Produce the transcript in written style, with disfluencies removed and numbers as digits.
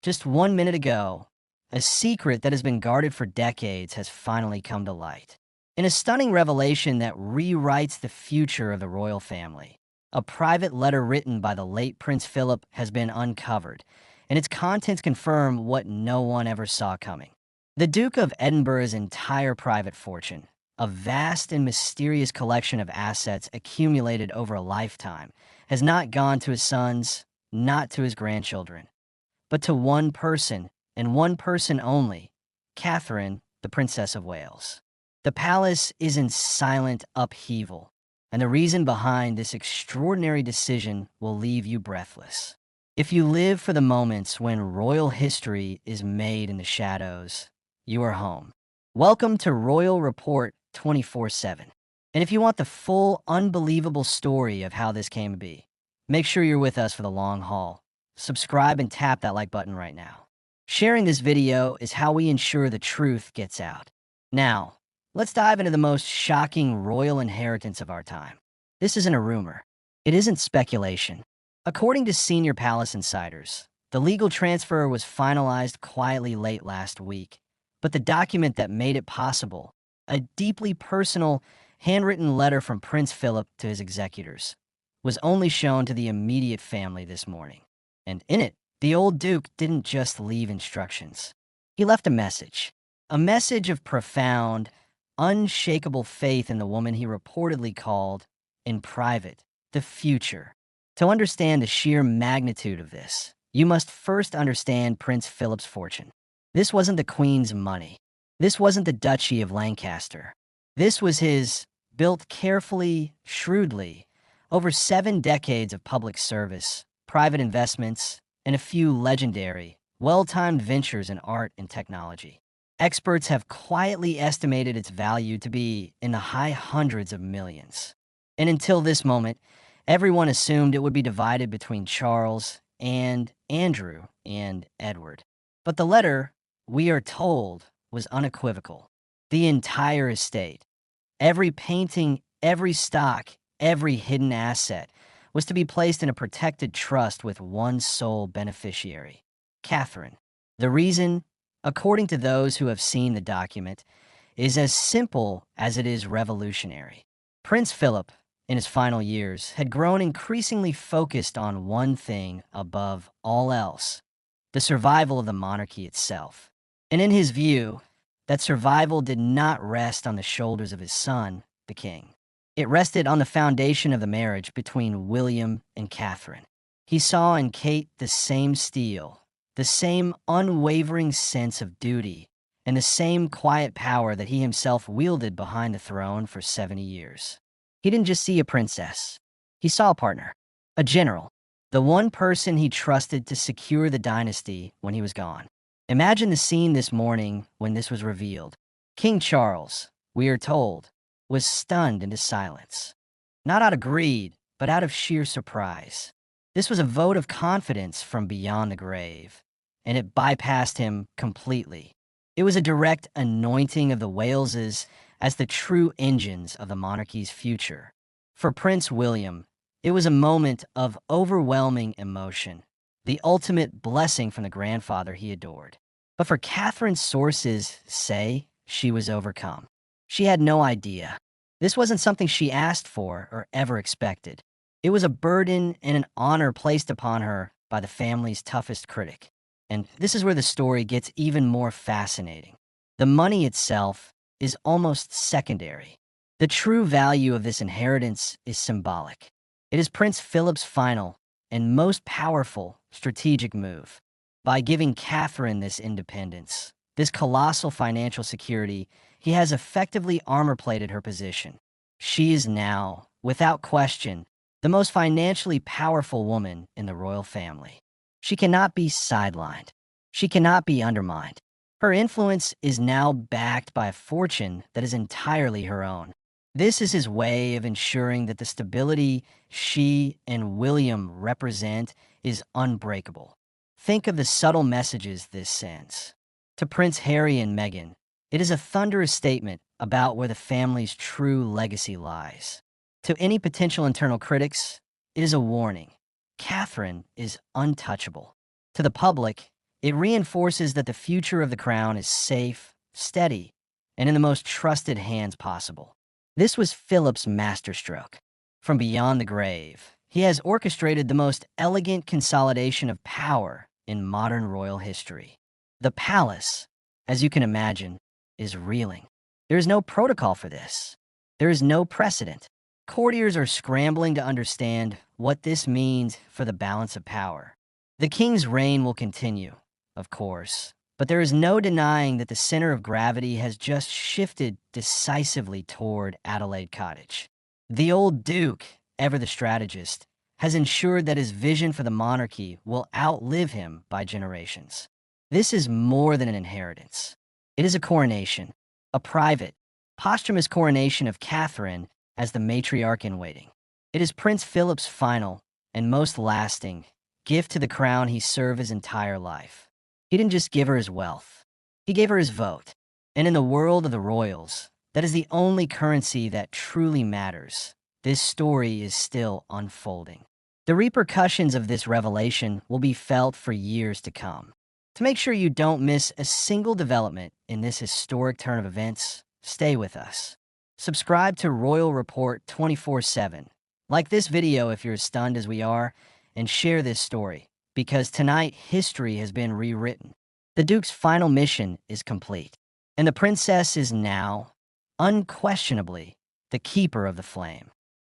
Just 1 minute ago, a secret that has been guarded for decades has finally come to light. In a stunning revelation that rewrites the future of the royal family, a private letter written by the late Prince Philip has been uncovered, and its contents confirm what no one ever saw coming. The Duke of Edinburgh's entire private fortune, a vast and mysterious collection of assets accumulated over a lifetime, has not gone to his sons, not to his grandchildren, but to one person, and one person only, Catherine, the Princess of Wales. The palace is in silent upheaval, and the reason behind this extraordinary decision will leave you breathless. If you live for the moments when royal history is made in the shadows, you are home. Welcome to Royal Report 24/7. And if you want the full, unbelievable story of how this came to be, make sure you're with us for the long haul. Subscribe and tap that like button right now. Sharing this video is how we ensure the truth gets out. Now, let's dive into the most shocking royal inheritance of our time. This isn't a rumor. It isn't speculation. According to senior palace insiders, the legal transfer was finalized quietly late last week, but the document that made it possible, a deeply personal, handwritten letter from Prince Philip to his executors, was only shown to the immediate family this morning. And in it, the old Duke didn't just leave instructions. He left a message of profound, unshakable faith in the woman he reportedly called, in private, the future. To understand the sheer magnitude of this, you must first understand Prince Philip's fortune. This wasn't the Queen's money. This wasn't the Duchy of Lancaster. This was his, built carefully, shrewdly, over 7 decades of public service, private investments, and a few legendary, well-timed ventures in art and technology. Experts have quietly estimated its value to be in the high hundreds of millions. And until this moment, everyone assumed it would be divided between Charles and Andrew and Edward. But the letter, we are told, was unequivocal. The entire estate, every painting, every stock, every hidden asset, was to be placed in a protected trust with one sole beneficiary, Catherine. The reason, according to those who have seen the document, is as simple as it is revolutionary. Prince Philip, in his final years, had grown increasingly focused on one thing above all else: the survival of the monarchy itself. And in his view, that survival did not rest on the shoulders of his son, the king. It rested on the foundation of the marriage between William and Catherine. He saw in Kate the same steel, the same unwavering sense of duty, and the same quiet power that he himself wielded behind the throne for 70 years. He didn't just see a princess. He saw a partner, a general, the one person he trusted to secure the dynasty when he was gone. Imagine the scene this morning when this was revealed. King Charles, we are told, was stunned into silence. Not out of greed, but out of sheer surprise. This was a vote of confidence from beyond the grave, and it bypassed him completely. It was a direct anointing of the Waleses as the true engines of the monarchy's future. For Prince William, it was a moment of overwhelming emotion, the ultimate blessing from the grandfather he adored. But for Catherine's sources say she was overcome. She had no idea. This wasn't something she asked for or ever expected. It was a burden and an honor placed upon her by the family's toughest critic. And this is where the story gets even more fascinating. The money itself is almost secondary. The true value of this inheritance is symbolic. It is Prince Philip's final and most powerful strategic move. By giving Catherine this independence, this colossal financial security, he has effectively armor-plated her position. She is now, without question, the most financially powerful woman in the royal family. She cannot be sidelined. She cannot be undermined. Her influence is now backed by a fortune that is entirely her own. This is his way of ensuring that the stability she and William represent is unbreakable. Think of the subtle messages this sends. To Prince Harry and Meghan, it is a thunderous statement about where the family's true legacy lies. To any potential internal critics, it is a warning. Catherine is untouchable. To the public, It reinforces that the future of the crown is safe, steady, and in the most trusted hands possible. This was Philip's masterstroke. From beyond the grave, he has orchestrated the most elegant consolidation of power in modern royal history. The palace, as you can imagine, is reeling. There is no protocol for this. There is no precedent. Courtiers are scrambling to understand what this means for the balance of power. The king's reign will continue, of course, but there is no denying that the center of gravity has just shifted decisively toward Adelaide Cottage. The old duke, ever the strategist, has ensured that his vision for the monarchy will outlive him by generations. This is more than an inheritance. It is a coronation, a private, posthumous coronation of Catherine as the matriarch in waiting. It is Prince Philip's final and most lasting gift to the crown he served his entire life. He didn't just give her his wealth, he gave her his vote. And in the world of the royals, that is the only currency that truly matters. This story is still unfolding. The repercussions of this revelation will be felt for years to come. To make sure you don't miss a single development in this historic turn of events, stay with us. Subscribe to Royal Report 24/7. Like this video if you're as stunned as we are, and share this story, because tonight history has been rewritten. The Duke's final mission is complete, and the princess is now, unquestionably, the keeper of the flame.